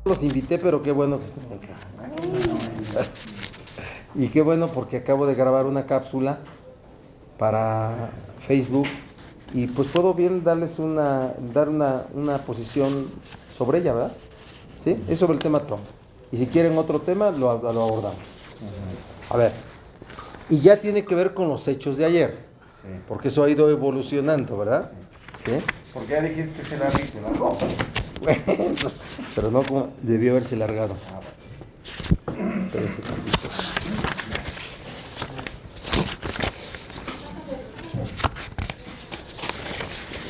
los invité, pero qué bueno que están acá. Y qué bueno porque acabo de grabar una cápsula para Facebook y pues puedo bien darles una posición sobre ella, ¿verdad? ¿Sí? Es sobre el tema Trump. Y si quieren otro tema, lo abordamos. A ver, y ya tiene que ver con los hechos de ayer, Sí. porque eso ha ido evolucionando, ¿verdad? ¿Sí? Porque ya dijiste que se la viste, ¿no? Bueno, pero no como debió haberse largado. Ah, Espérense tantito.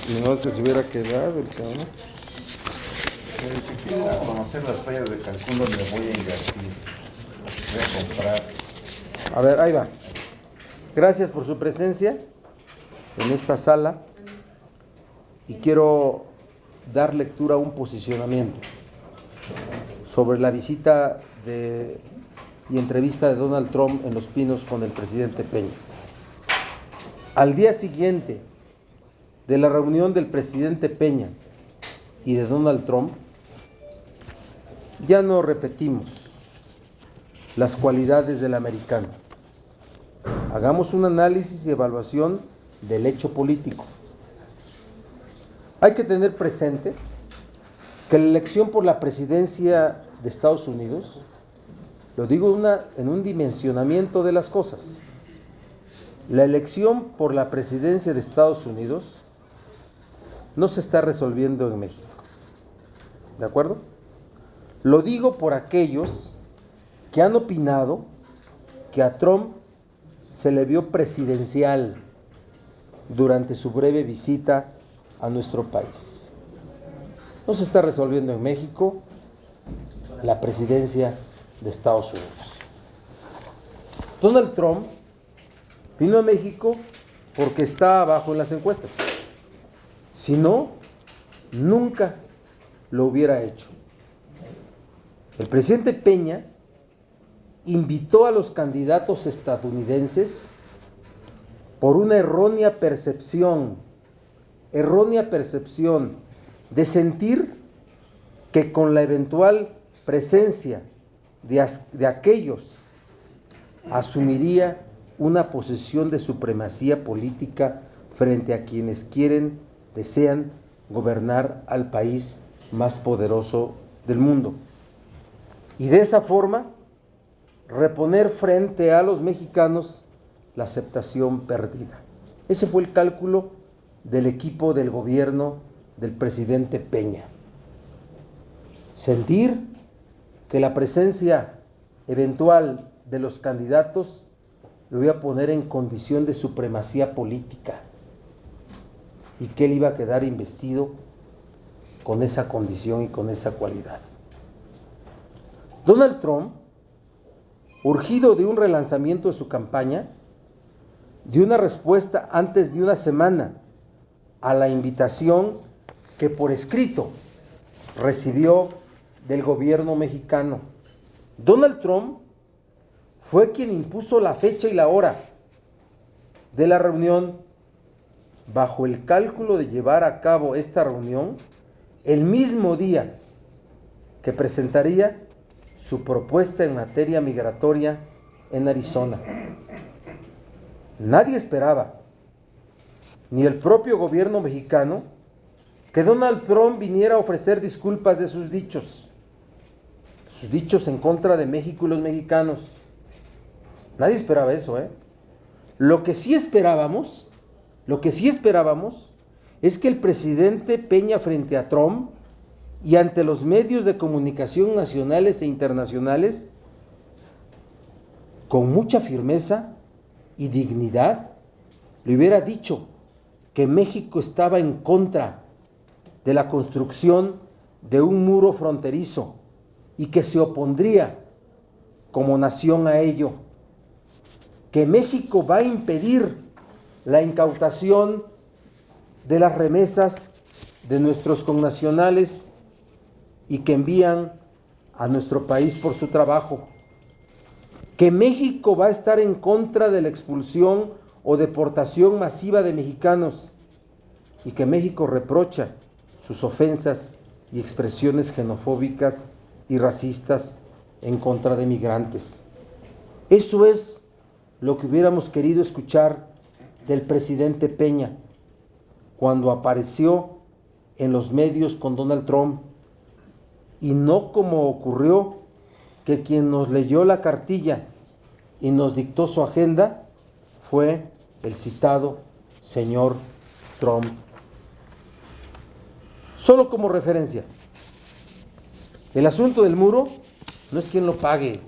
Y no que se hubiera quedado el cabrón. Si quiero conocer las playas de Cancún donde voy a invertir, voy a comprar. A ver, ahí va. Gracias por su presencia en esta sala y quiero dar lectura a un posicionamiento sobre la visita y entrevista de Donald Trump en Los Pinos con el presidente Peña. Al día siguiente de la reunión del presidente Peña y de Donald Trump, ya no repetimos las cualidades del americano. Hagamos un análisis y evaluación del hecho político. Hay que tener presente que la elección por la presidencia de Estados Unidos, lo digo en un dimensionamiento de las cosas, la elección por la presidencia de Estados Unidos no se está resolviendo en México. ¿De acuerdo? Lo digo por aquellos que han opinado que a Trump se le vio presidencial durante su breve visita a nuestro país. No se está resolviendo en México la presidencia de Estados Unidos. Donald Trump vino a México porque está abajo en las encuestas. Si no, nunca lo hubiera hecho. El presidente Peña invitó a los candidatos estadounidenses por una errónea percepción de sentir que con la eventual presencia de aquellos asumiría una posición de supremacía política frente a quienes desean gobernar al país más poderoso del mundo. Y de esa forma, reponer frente a los mexicanos la aceptación perdida. Ese fue el cálculo del equipo del gobierno del presidente Peña. Sentir que la presencia eventual de los candidatos lo iba a poner en condición de supremacía política y que él iba a quedar investido con esa condición y con esa cualidad. Donald Trump, urgido de un relanzamiento de su campaña, dio una respuesta antes de una semana a la invitación que por escrito recibió del gobierno mexicano. Donald Trump fue quien impuso la fecha y la hora de la reunión bajo el cálculo de llevar a cabo esta reunión el mismo día que presentaría su propuesta en materia migratoria en Arizona. Nadie esperaba, ni el propio gobierno mexicano, que Donald Trump viniera a ofrecer disculpas de sus dichos en contra de México y los mexicanos. Nadie esperaba eso, ¿eh? Lo que sí esperábamos es que el presidente Peña frente a Trump y ante los medios de comunicación nacionales e internacionales, con mucha firmeza y dignidad, le hubiera dicho que México estaba en contra de la construcción de un muro fronterizo y que se opondría como nación a ello, que México va a impedir la incautación de las remesas de nuestros connacionales y que envían a nuestro país por su trabajo, que México va a estar en contra de la expulsión o deportación masiva de mexicanos y que México reprocha sus ofensas y expresiones xenofóbicas y racistas en contra de migrantes. Eso es lo que hubiéramos querido escuchar del presidente Peña cuando apareció en los medios con Donald Trump, y no como ocurrió que quien nos leyó la cartilla y nos dictó su agenda fue el citado señor Trump. Solo como referencia, el asunto del muro no es quien lo pague,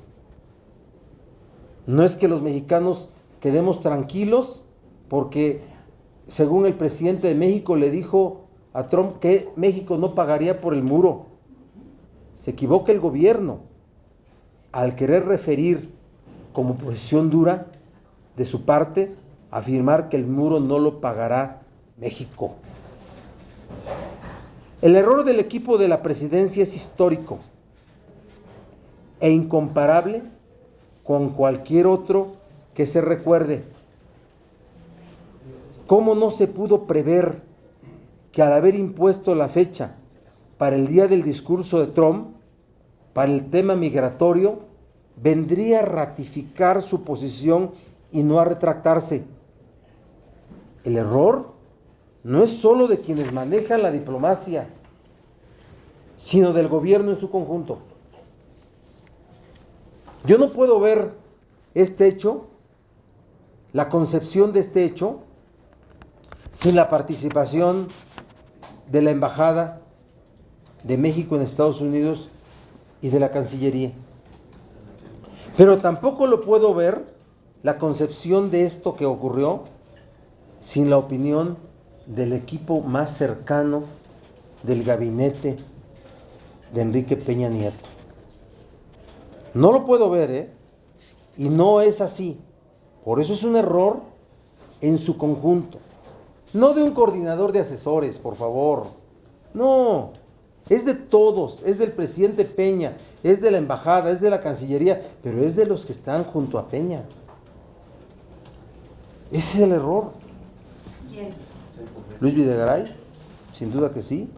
no es que los mexicanos quedemos tranquilos porque, según el presidente de México, le dijo a Trump que México no pagaría por el muro. Se equivoca el gobierno al querer referir como posición dura de su parte afirmar que el muro no lo pagará México. El error del equipo de la presidencia es histórico e incomparable con cualquier otro que se recuerde. ¿Cómo no se pudo prever que al haber impuesto la fecha para el día del discurso de Trump, para el tema migratorio, vendría a ratificar su posición y no a retractarse? El error no es solo de quienes manejan la diplomacia, sino del gobierno en su conjunto. Yo no puedo ver este hecho, la concepción de este hecho, sin la participación de la Embajada de México en Estados Unidos y de la Cancillería. Pero tampoco lo puedo ver, la concepción de esto que ocurrió, sin la opinión del equipo más cercano del gabinete de Enrique Peña Nieto. No lo puedo ver, y no es así. Por eso es un error en su conjunto. No de un coordinador de asesores, por favor. No, es de todos, es del presidente Peña, es de la embajada, es de la Cancillería, pero es de los que están junto a Peña. Ese es el error. ¿Quién? Luis Videgaray, sin duda que sí,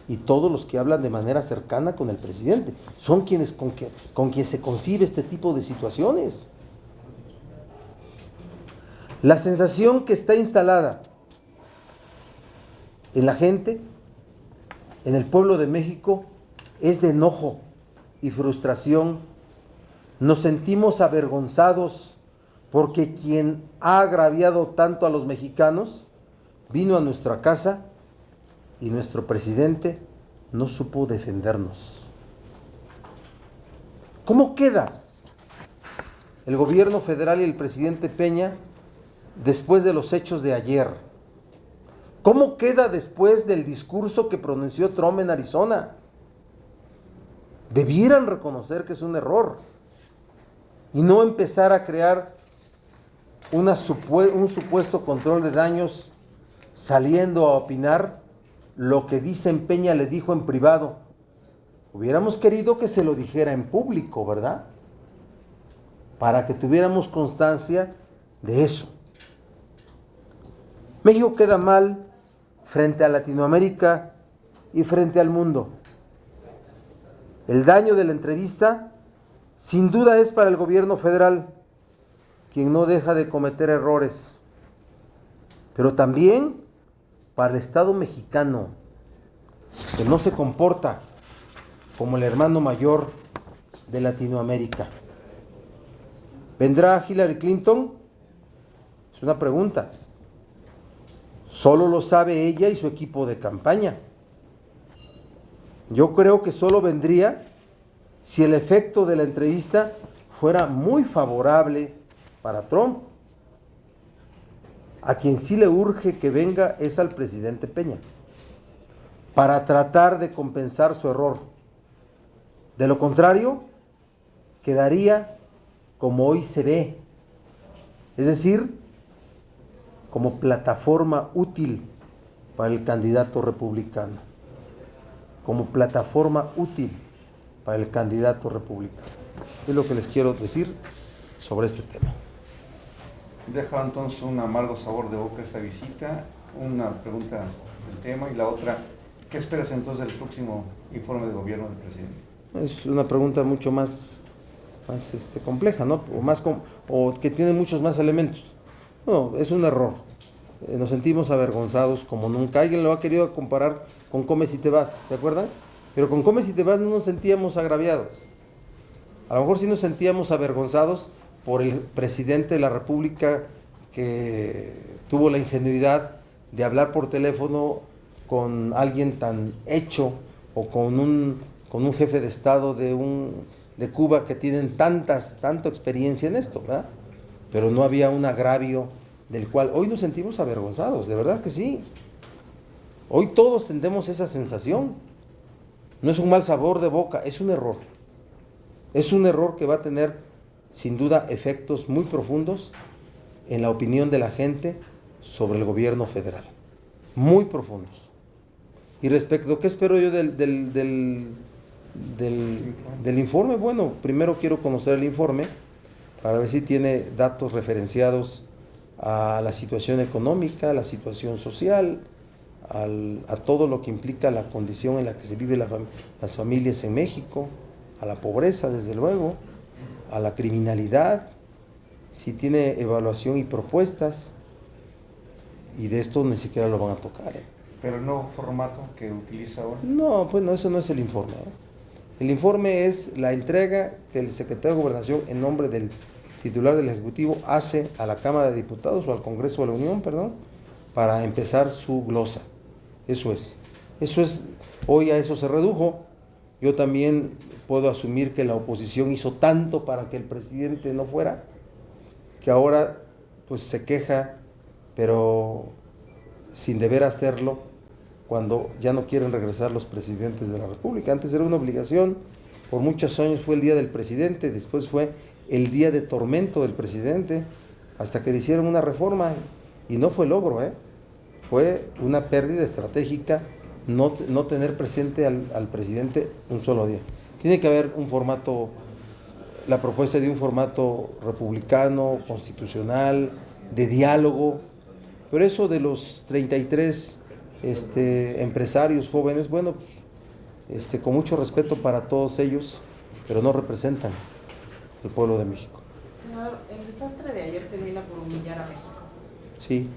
y todos los que hablan de manera cercana con el presidente, son quienes con quien se concibe este tipo de situaciones. La sensación que está instalada en la gente, en el pueblo de México, es de enojo y frustración. Nos sentimos avergonzados porque quien ha agraviado tanto a los mexicanos vino a nuestra casa y nuestro presidente no supo defendernos. ¿Cómo queda el gobierno federal y el presidente Peña después de los hechos de ayer? ¿Cómo queda después del discurso que pronunció Trump en Arizona? Debieran reconocer que es un error y no empezar a crear un supuesto control de daños saliendo a opinar lo que dicen Peña le dijo en privado. Hubiéramos querido que se lo dijera en público, ¿verdad? Para que tuviéramos constancia de eso. México queda mal frente a Latinoamérica y frente al mundo. El daño de la entrevista sin duda es para el gobierno federal, quien no deja de cometer errores, pero también para el Estado mexicano, que no se comporta como el hermano mayor de Latinoamérica. ¿Vendrá Hillary Clinton? Es una pregunta. Solo lo sabe ella y su equipo de campaña. Yo creo que solo vendría si el efecto de la entrevista fuera muy favorable para Trump. A quien sí le urge que venga es al presidente Peña, para tratar de compensar su error. De lo contrario, quedaría como hoy se ve, es decir, como plataforma útil para el candidato republicano. Como plataforma útil para el candidato republicano. Es lo que les quiero decir sobre este tema. Deja entonces un amargo sabor de boca esta visita. Una pregunta del tema y la otra, ¿qué esperas entonces del próximo informe de gobierno del presidente? Es una pregunta mucho más compleja, ¿no? O que tiene muchos más elementos. No, es un error. Nos sentimos avergonzados como nunca. Alguien lo ha querido comparar con Come si te vas, ¿se acuerdan? Pero con Come si te vas no nos sentíamos agraviados. A lo mejor sí nos sentíamos avergonzados por el presidente de la República que tuvo la ingenuidad de hablar por teléfono con alguien tan hecho o con un jefe de Estado de Cuba que tienen tanta experiencia en esto, ¿verdad? Pero no había un agravio del cual hoy nos sentimos avergonzados, de verdad que sí. Hoy todos tendemos esa sensación. No es un mal sabor de boca, es un error. Es un error que va a tener, sin duda, efectos muy profundos en la opinión de la gente sobre el gobierno federal. Muy profundos. Y respecto a qué espero yo del informe, bueno, primero quiero conocer el informe para ver si tiene datos referenciados a la situación económica, a la situación social, a todo lo que implica la condición en la que se viven las familias en México, a la pobreza, desde luego, a la criminalidad, si tiene evaluación y propuestas, y de esto ni siquiera lo van a tocar. Pero el nuevo formato que utiliza ahora. No, pues no, eso no es el informe. El informe es la entrega que el secretario de Gobernación, en nombre del titular del Ejecutivo, hace a la Cámara de Diputados o al Congreso de la Unión, para empezar su glosa. Eso es. Hoy a eso se redujo. Yo también puedo asumir que la oposición hizo tanto para que el presidente no fuera, que ahora pues se queja, pero sin deber hacerlo, cuando ya no quieren regresar los presidentes de la República. Antes era una obligación, por muchos años fue el día del presidente, después fue el día de tormento del presidente, hasta que le hicieron una reforma, y no fue logro, fue una pérdida estratégica no tener presente al presidente un solo día. Tiene que haber un formato, la propuesta de un formato republicano, constitucional, de diálogo, pero eso de los 33 empresarios jóvenes, bueno, con mucho respeto para todos ellos, pero no representan el pueblo de México. Senador, el desastre de ayer termina por humillar a México. Sí,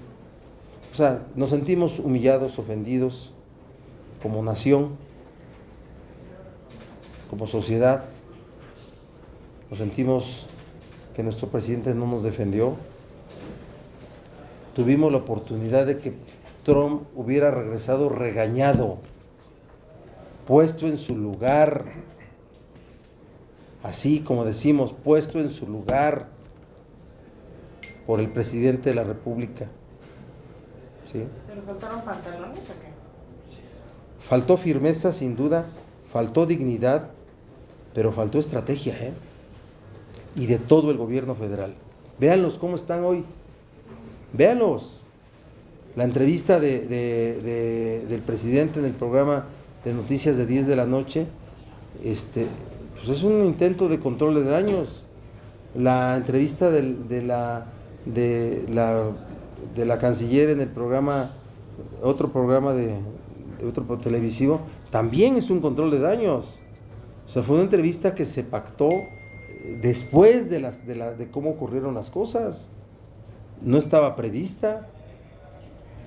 o sea, nos sentimos humillados, ofendidos, como nación, como sociedad. Nos sentimos que nuestro presidente no nos defendió. Tuvimos la oportunidad de que Trump hubiera regresado regañado, puesto en su lugar, así como decimos, puesto en su lugar por el presidente de la República. ¿Sí? ¿Pero faltaron pantalones o qué? Faltó firmeza, sin duda, faltó dignidad, pero faltó estrategia, y de todo el gobierno federal. Véanlos cómo están hoy. Véanlos. La entrevista del presidente en el programa de noticias de 10 de la noche, pues es un intento de control de daños. La entrevista de la canciller en el programa, otro programa de otro televisivo, también es un control de daños. O sea, fue una entrevista que se pactó después de cómo ocurrieron las cosas. No estaba prevista.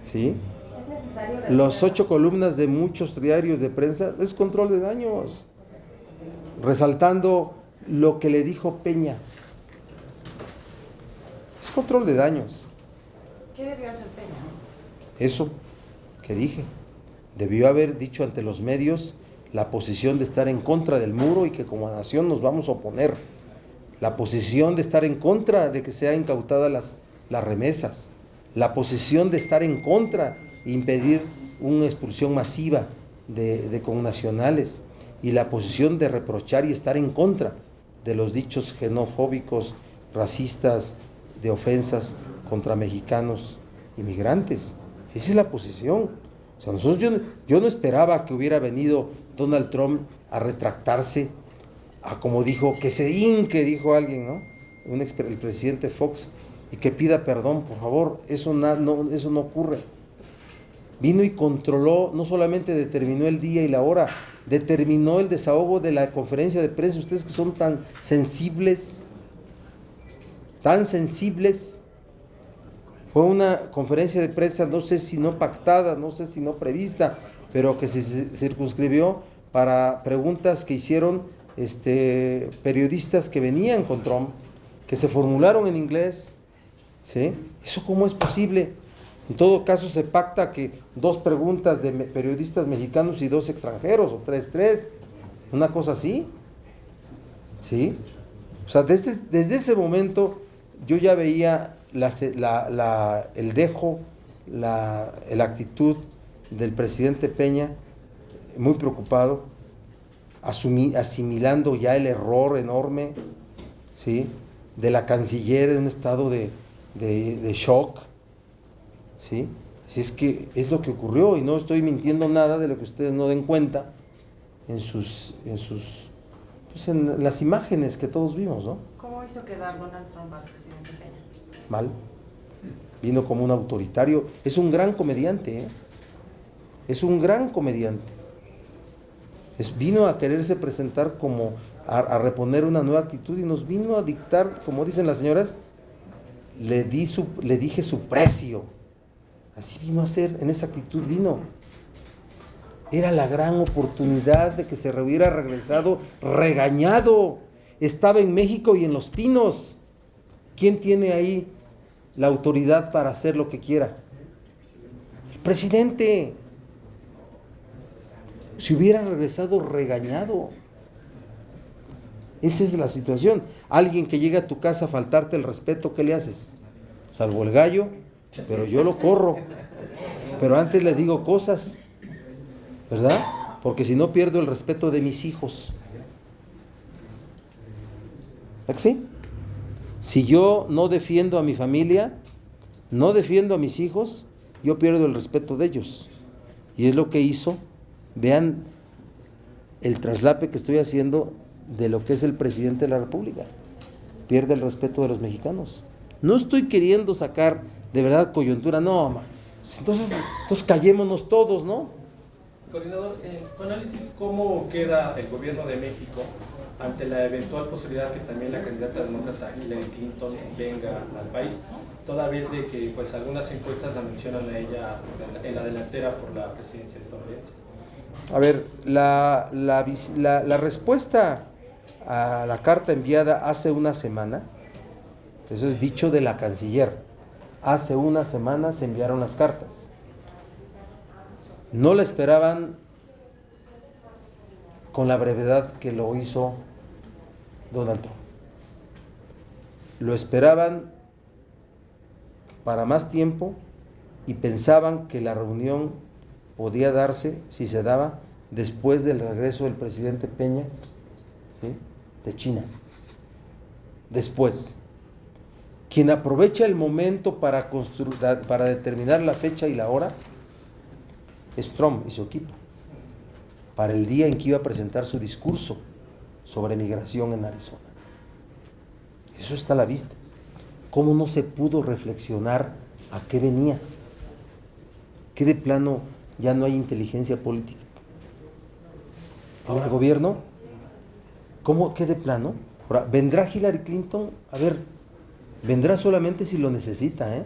¿Sí? Los 8 columnas de muchos diarios de prensa es control de daños, resaltando lo que le dijo Peña. Es control de daños. ¿Qué debió hacer Peña? Eso que dije. Debió haber dicho ante los medios la posición de estar en contra del muro y que como nación nos vamos a oponer. La posición de estar en contra de que sean incautadas las remesas. La posición de estar en contra e impedir una expulsión masiva de connacionales, y la posición de reprochar y estar en contra de los dichos xenofóbicos, racistas, de ofensas contra mexicanos inmigrantes. Esa es la posición. O sea, yo no esperaba que hubiera venido Donald Trump a retractarse, a como dijo, que se hinque, dijo alguien, ¿no? El presidente Fox, y que pida perdón, por favor. Eso no ocurre. vino y controló, no solamente determinó el día y la hora, determinó el desahogo de la conferencia de prensa. Ustedes que son tan sensibles, fue una conferencia de prensa, no sé si no pactada, no sé si no prevista, pero que se circunscribió para preguntas que hicieron periodistas que venían con Trump, que se formularon en inglés, ¿sí? ¿Eso cómo es posible? En todo caso se pacta que 2 preguntas de periodistas mexicanos y 2 extranjeros, o 3, una cosa así, ¿sí? O sea, desde ese momento yo ya veía el dejo, la actitud del presidente Peña, muy preocupado, asimilando ya el error enorme, ¿sí?, de la canciller en un estado de shock, ¿sí? Así es que es lo que ocurrió, y no estoy mintiendo nada de lo que ustedes no den cuenta en las imágenes que todos vimos, ¿no? ¿Cómo hizo quedar Donald Trump al presidente Peña? Mal. Vino como un autoritario. Es un gran comediante, ¿eh? Es un gran comediante. Vino a quererse presentar como a reponer una nueva actitud, y nos vino a dictar, como dicen las señoras, le dije su precio. Así vino a ser, en esa actitud vino. Era la gran oportunidad de que se hubiera regresado regañado. Estaba en México y en Los Pinos. ¿Quién tiene ahí la autoridad para hacer lo que quiera? El presidente. Se hubiera regresado regañado. Esa es la situación. Alguien que llega a tu casa a faltarte el respeto, ¿qué le haces? Salvo el gallo, pero yo lo corro. Pero antes le digo cosas, ¿verdad? Porque si no pierdo el respeto de mis hijos. ¿Es que sí? Si yo no defiendo a mi familia, no defiendo a mis hijos, yo pierdo el respeto de ellos. Y es lo que hizo. Vean el traslape que estoy haciendo de lo que es el presidente de la República. Pierde el respeto de los mexicanos. No estoy queriendo sacar de verdad coyuntura, no, entonces callémonos todos, ¿no? Coordinador, en tu análisis, ¿cómo queda el gobierno de México ante la eventual posibilidad que también la candidata demócrata Hillary Clinton venga al país? Toda vez de que pues algunas encuestas la mencionan a ella en la delantera por la presidencia estadounidense. A ver, la respuesta a la carta enviada hace una semana, eso es dicho de la canciller, hace una semana se enviaron las cartas. No la esperaban con la brevedad que lo hizo Donald Trump. Lo esperaban para más tiempo y pensaban que la reunión podía darse, si se daba, después del regreso del presidente Peña, ¿sí?, de China. Después. Quien aprovecha el momento para determinar la fecha y la hora es Trump y su equipo, para el día en que iba a presentar su discurso sobre migración en Arizona. Eso está a la vista. ¿Cómo no se pudo reflexionar a qué venía? ¿Qué de plano ya no hay inteligencia política en el gobierno? ¿Cómo? ¿Qué de plano? Ahora, ¿vendrá Hillary Clinton? A ver, vendrá solamente si lo necesita, ¿eh?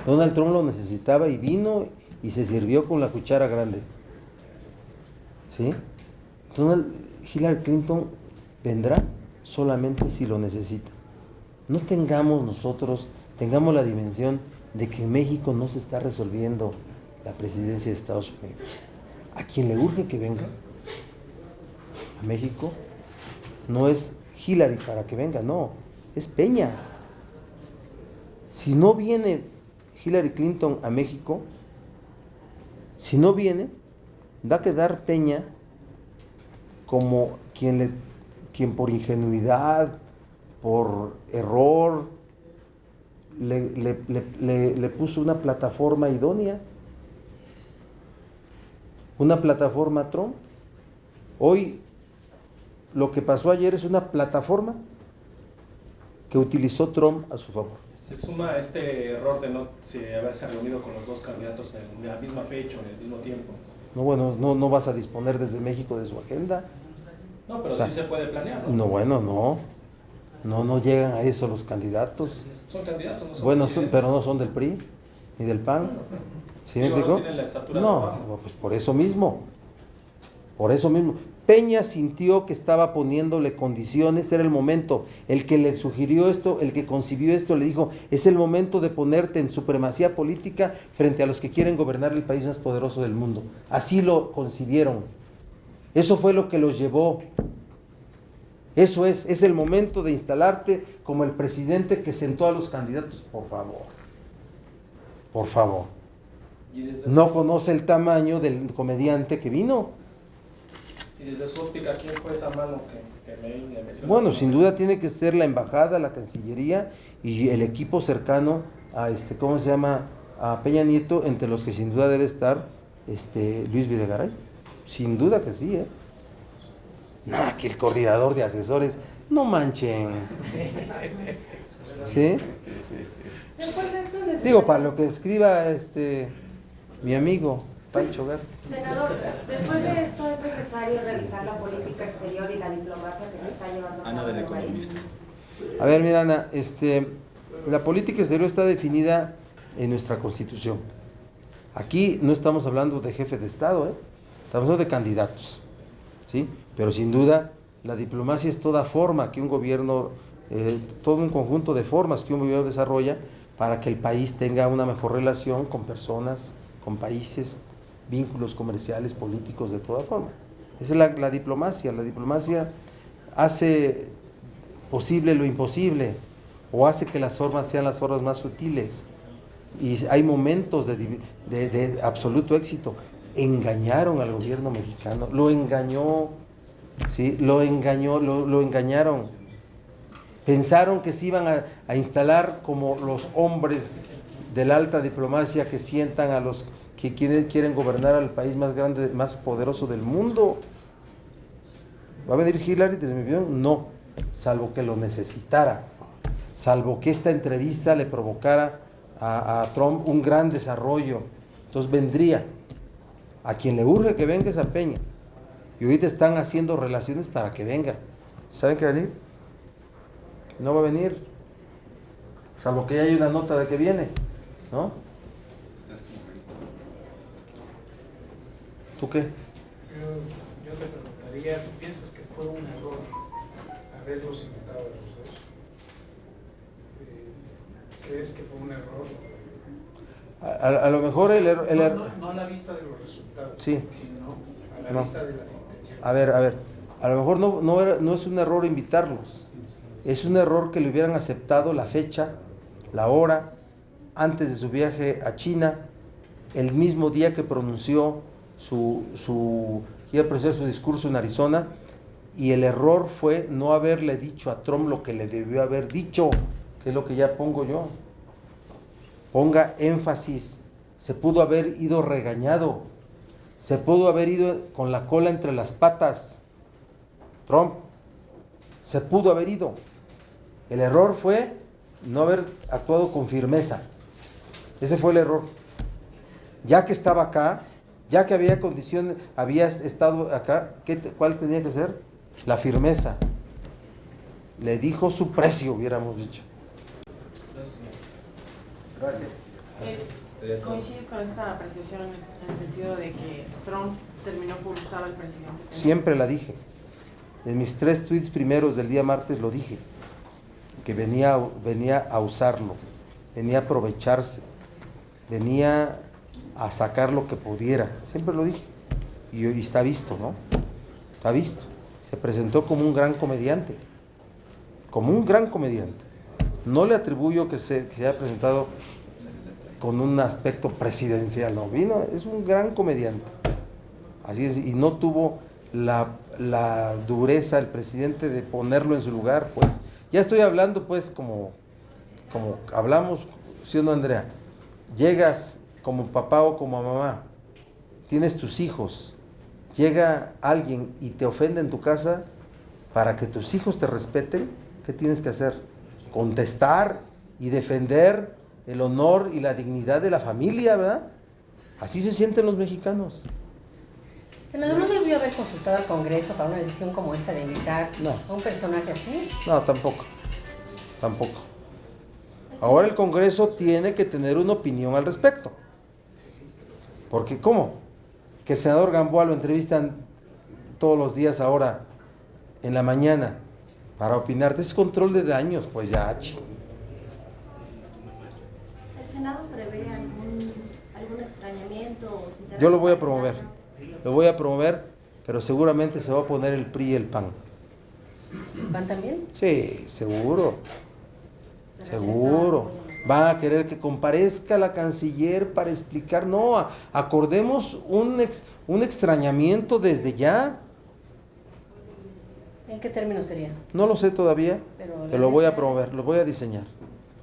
Donald Trump lo necesitaba y vino y se sirvió con la cuchara grande, ¿sí? Hillary Clinton vendrá solamente si lo necesita. No tengamos la dimensión de que en México no se está resolviendo la presidencia de Estados Unidos. A quien le urge que venga a México no es Hillary para que venga, no, es Peña. Si no viene Hillary Clinton a México, si no viene, va a quedar Peña como quien por ingenuidad, por error, le puso una plataforma idónea, una plataforma a Trump. Hoy lo que pasó ayer es una plataforma que utilizó Trump a su favor. Se suma este error de no haberse reunido con los dos candidatos en la misma fecha o en el mismo tiempo. No, bueno, no vas a disponer desde México de su agenda. No, pero O sea, sí se puede planear, ¿no? No, bueno, no llegan a eso los candidatos. Son candidatos, no son Bueno, presidentes. pero no son del PRI ni del PAN. ¿Sí me Digo, no explico? tienen la estatura de No, Obama. pues por eso mismo. Por eso mismo. Peña sintió que estaba poniéndole condiciones, era el momento. El que le sugirió esto, el que concibió esto, le dijo, es el momento de ponerte en supremacía política frente a los que quieren gobernar el país más poderoso del mundo. Así lo concibieron. Eso fue lo que los llevó. Eso es el momento de instalarte como el presidente que sentó a los candidatos. Por favor. Por favor. Y desde No conoce el tamaño del comediante que vino. Y desde su óptica, ¿quién fue esa mano que me mencionó? Bueno, sin duda tiene que ser la embajada, la Cancillería y el equipo cercano a ¿cómo se llama? A Peña Nieto, entre los que sin duda debe estar Luis Videgaray. Sin duda que sí, ¿eh? No, que el coordinador de asesores, no manchen. ¿Sí? Después de esto les Digo, para lo que escriba mi amigo Pancho Garza. Senador, después de esto es necesario revisar la política exterior y la diplomacia que se está llevando a cabo en el país. A ver, mira, Ana, la política exterior está definida en nuestra Constitución. Aquí no estamos hablando de jefe de Estado, estamos hablando de candidatos, ¿sí? Pero sin duda, la diplomacia es toda forma que un gobierno, todo un conjunto de formas que un gobierno desarrolla para que el país tenga una mejor relación con personas, con países, vínculos comerciales, políticos, de toda forma. Esa es la diplomacia. La diplomacia hace posible lo imposible o hace que las formas sean las formas más sutiles. Y hay momentos de absoluto éxito. Engañaron al gobierno mexicano, lo engañó, ¿sí? Lo engañaron. Pensaron que se iban a instalar como los hombres de la alta diplomacia que sientan a los que quieren gobernar al país más grande, más poderoso del mundo. ¿Va a venir Hillary desde mi visión? No, salvo que lo necesitara, salvo que esta entrevista le provocara a Trump un gran desarrollo. Entonces vendría. A quien le urge que venga es a Peña. Y ahorita están haciendo relaciones para que venga. ¿Saben qué va a venir? No va a venir. Salvo que ya hay una nota de que viene, ¿no? ¿Tú qué? Yo te preguntaría si piensas que fue un error haberlos invitado a los dos. ¿Crees que fue un error? A lo mejor No a la vista de los resultados, sí, sino a la no. vista de las intenciones. A ver, a lo mejor no es un error invitarlos, es un error que le hubieran aceptado la fecha, la hora, antes de su viaje a China, el mismo día que pronunció iba a pronunciar su discurso en Arizona, y el error fue no haberle dicho a Trump lo que le debió haber dicho, que es lo que ya pongo yo. Ponga énfasis, se pudo haber ido regañado, se pudo haber ido con la cola entre las patas, Trump, se pudo haber ido. El error fue no haber actuado con firmeza, ese fue el error. Ya que estaba acá, ya que había condiciones, había estado acá, ¿cuál tenía que ser? La firmeza. Le dijo su precio, hubiéramos dicho. Gracias. ¿Coincides con esta apreciación en el sentido de que Trump terminó por usar al presidente? Siempre la dije. En mis 3 tweets primeros del día martes lo dije, que venía a usarlo, venía a aprovecharse, venía a sacar lo que pudiera. Siempre lo dije. Y está visto, ¿no? Está visto. Se presentó como un gran comediante. Como un gran comediante. No le atribuyo que se haya presentado con un aspecto presidencial, no, es un gran comediante. Así es, y no tuvo la dureza el presidente de ponerlo en su lugar, pues. Ya estoy hablando, pues, como hablamos, ¿sí o no, Andrea? Llegas como papá o como mamá, tienes tus hijos, llega alguien y te ofende en tu casa, para que tus hijos te respeten, ¿qué tienes que hacer? Contestar y defender el honor y la dignidad de la familia, ¿verdad? Así se sienten los mexicanos. Senador, ¿no debió haber consultado al Congreso para una decisión como esta de invitar No. a un personaje así? No, tampoco. Ahora el Congreso tiene que tener una opinión al respecto. Porque ¿cómo? Que el senador Gamboa lo entrevistan todos los días ahora, en la mañana, para opinar. Es control de daños, pues ya. ¿El Senado prevé algún extrañamiento? O se Yo lo voy a promover. Lo voy a promover, pero seguramente se va a poner el PRI y el PAN. ¿Van también? Sí, seguro. Seguro. Van a querer que comparezca la canciller para explicar. No, acordemos un extrañamiento desde ya. ¿En qué términos sería? No lo sé todavía, Pero pero lo voy a promover, lo voy a diseñar.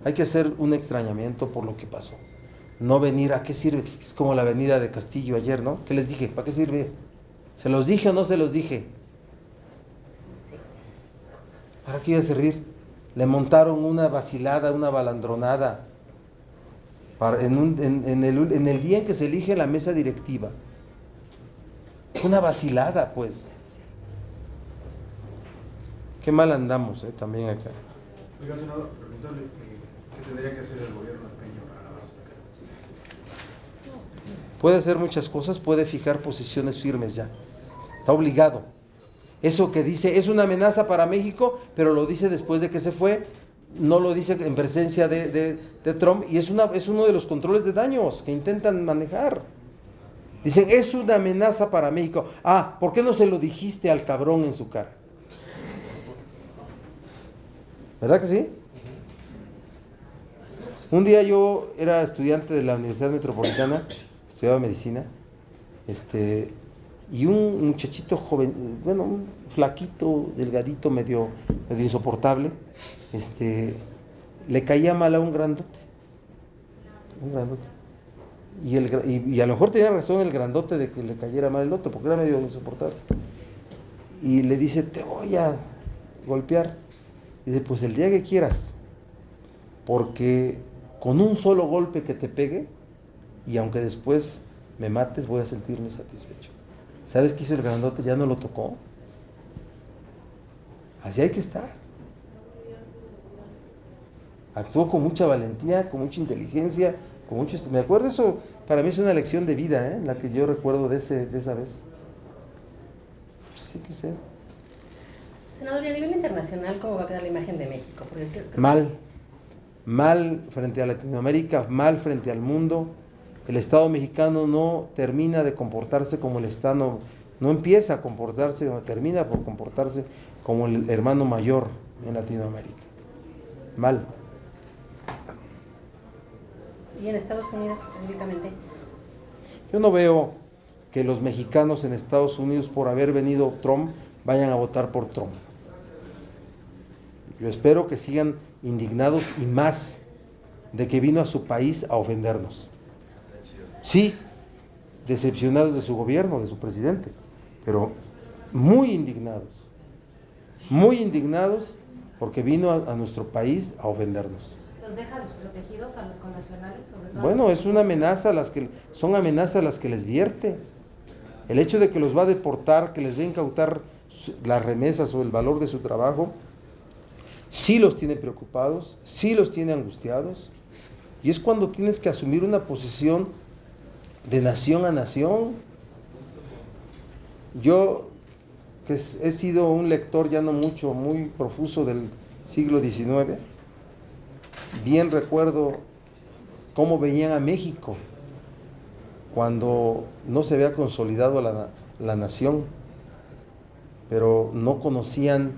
Hay que hacer un extrañamiento por lo que pasó. No venir, ¿a qué sirve? Es como la avenida de Castillo ayer, ¿no? ¿Qué les dije? ¿Para qué sirve? ¿Se los dije o no se los dije? Sí. ¿Para qué iba a servir? Le montaron una vacilada, una balandronada en el día en que se elige la mesa directiva. Una vacilada, pues. Qué mal andamos, también acá. Oiga, senador, preguntarle qué tendría que hacer el gobierno de Peña para la base. Puede hacer muchas cosas, puede fijar posiciones firmes ya. Está obligado. Eso que dice es una amenaza para México, pero lo dice después de que se fue, no lo dice en presencia de Trump, y es uno de los controles de daños que intentan manejar. Dicen, es una amenaza para México. Ah, ¿por qué no se lo dijiste al cabrón en su cara? ¿Verdad que sí? Un día yo era estudiante de la Universidad Metropolitana, estudiaba medicina, y un muchachito joven, bueno, un flaquito, delgadito, medio insoportable, le caía mal a un grandote. Y a lo mejor tenía razón el grandote de que le cayera mal el otro, porque era medio insoportable. Y le dice, te voy a golpear. Dice, pues el día que quieras, porque con un solo golpe que te pegue, y aunque después me mates, voy a sentirme satisfecho. ¿Sabes qué hizo el grandote? Ya no lo tocó. Así hay que estar. Actuó con mucha valentía, con mucha inteligencia, con mucho... Me acuerdo, eso para mí es una lección de vida, la que yo recuerdo de esa vez. Pues hay que ser. Senador, y a nivel internacional, ¿cómo va a quedar la imagen de México? Porque Mal frente a Latinoamérica, mal frente al mundo. El Estado mexicano no termina de comportarse como el Estado, no empieza a comportarse, no termina por comportarse como el hermano mayor en Latinoamérica. Mal. ¿Y en Estados Unidos específicamente? Yo no veo que los mexicanos en Estados Unidos, por haber venido Trump, vayan a votar por Trump. Yo espero que sigan indignados y más de que vino a su país a ofendernos. Sí, decepcionados de su gobierno, de su presidente, pero muy indignados porque vino a nuestro país a ofendernos. ¿Los deja desprotegidos a los connacionales? Sobre todo? Bueno, es una amenaza, son amenazas las que les vierte. El hecho de que los va a deportar, que les va a incautar las remesas o el valor de su trabajo, sí los tiene preocupados, sí los tiene angustiados, y es cuando tienes que asumir una posición de nación a nación. Yo, que he sido un lector ya no mucho, muy profuso del siglo XIX, bien recuerdo cómo veían a México cuando no se había consolidado la nación, pero no conocían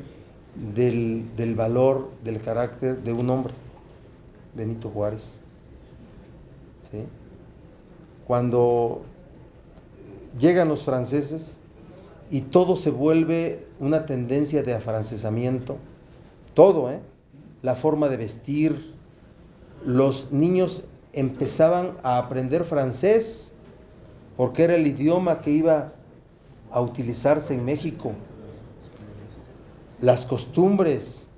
del valor, del carácter de un hombre, Benito Juárez. ¿Sí? Cuando llegan los franceses y todo se vuelve una tendencia de afrancesamiento, todo, la forma de vestir, los niños empezaban a aprender francés porque era el idioma que iba a utilizarse en México. Las costumbres,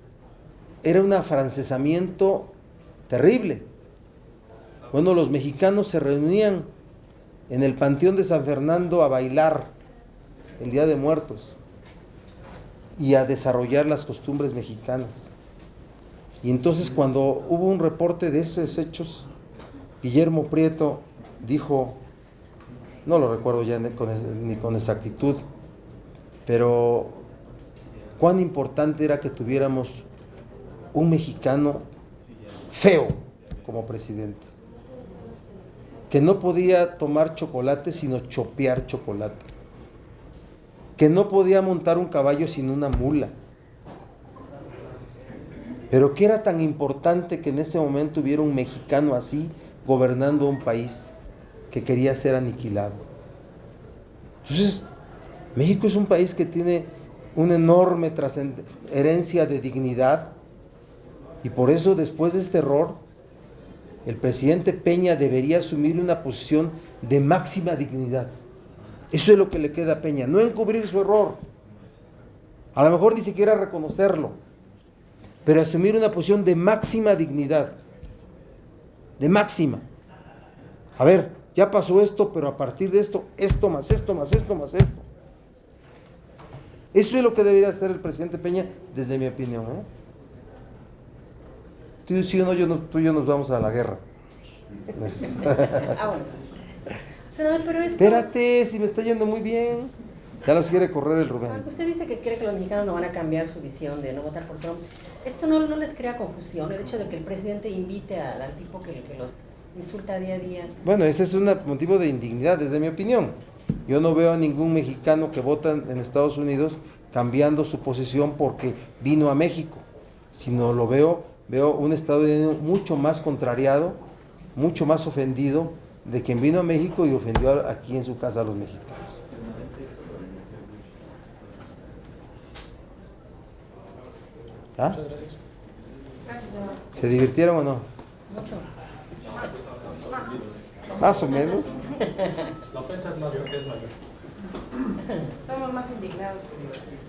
era un afrancesamiento terrible. Bueno, los mexicanos se reunían en el Panteón de San Fernando a bailar el Día de Muertos y a desarrollar las costumbres mexicanas. Y entonces cuando hubo un reporte de esos hechos, Guillermo Prieto dijo, no lo recuerdo ya ni con exactitud, pero cuán importante era que tuviéramos un mexicano feo como presidente, que no podía tomar chocolate sino chopear chocolate, que no podía montar un caballo sin una mula, pero que era tan importante que en ese momento hubiera un mexicano así gobernando un país que quería ser aniquilado. Entonces, México es un país que tiene una enorme herencia de dignidad, y por eso después de este error, el presidente Peña debería asumir una posición de máxima dignidad. Eso es lo que le queda a Peña, no encubrir su error, a lo mejor ni siquiera reconocerlo, pero asumir una posición de máxima dignidad, de máxima. A ver, ya pasó esto, pero a partir de esto, esto más esto más esto más esto. Eso es lo que debería hacer el presidente Peña, desde mi opinión, ¿eh? Tú sí o no, tú y yo nos vamos a la guerra. Bueno, senador, pero esto... Espérate, si me está yendo muy bien. Ya los quiere correr el Rubén. Aunque usted dice que cree que los mexicanos no van a cambiar su visión de no votar por Trump, ¿esto no les crea confusión, el hecho de que el presidente invite al tipo que los insulta día a día? Bueno, ese es un motivo de indignidad, desde mi opinión. Yo no veo a ningún mexicano que vota en Estados Unidos cambiando su posición porque vino a México, sino veo un estadounidense mucho más contrariado, mucho más ofendido de quien vino a México y ofendió aquí en su casa a los mexicanos. ¿Ah? Muchas gracias. Gracias, senador. ¿Se divirtieron o no? Mucho. Más o menos. La ofensa es mayor. Estamos más indignados que divertidos.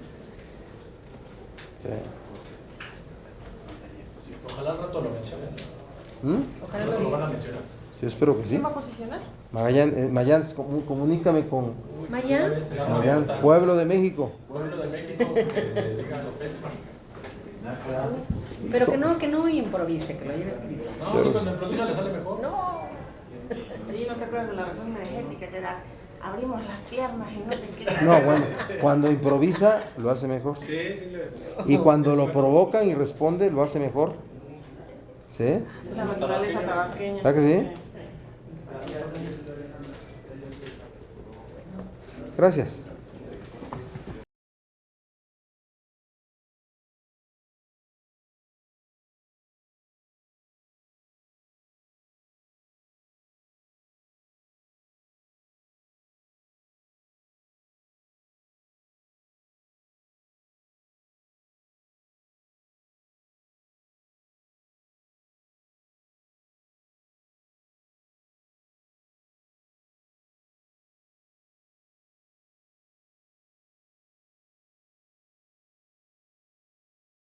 Ojalá al rato lo mencionen. Ojalá ¿No lo lo van a diga. mencionar? Yo espero que sí. ¿Quién va a posicionar? Magallanes, comunícame con ¿Mayán? Magallanes, Pueblo de México. Pueblo de México, que digan la ofensa. Pero que no improvise, que lo lleve escrito. No, si cuando improvisa le sale mejor. No. Sí, ¿no te acuerdas de la reforma energética que era abrimos las piernas y no sé qué? No, bueno, cuando improvisa lo hace mejor. Sí, sí le... Y cuando lo provocan y responde lo hace mejor. ¿Sí? La naturaleza tabasqueña. ¿Verdad que sí? Gracias.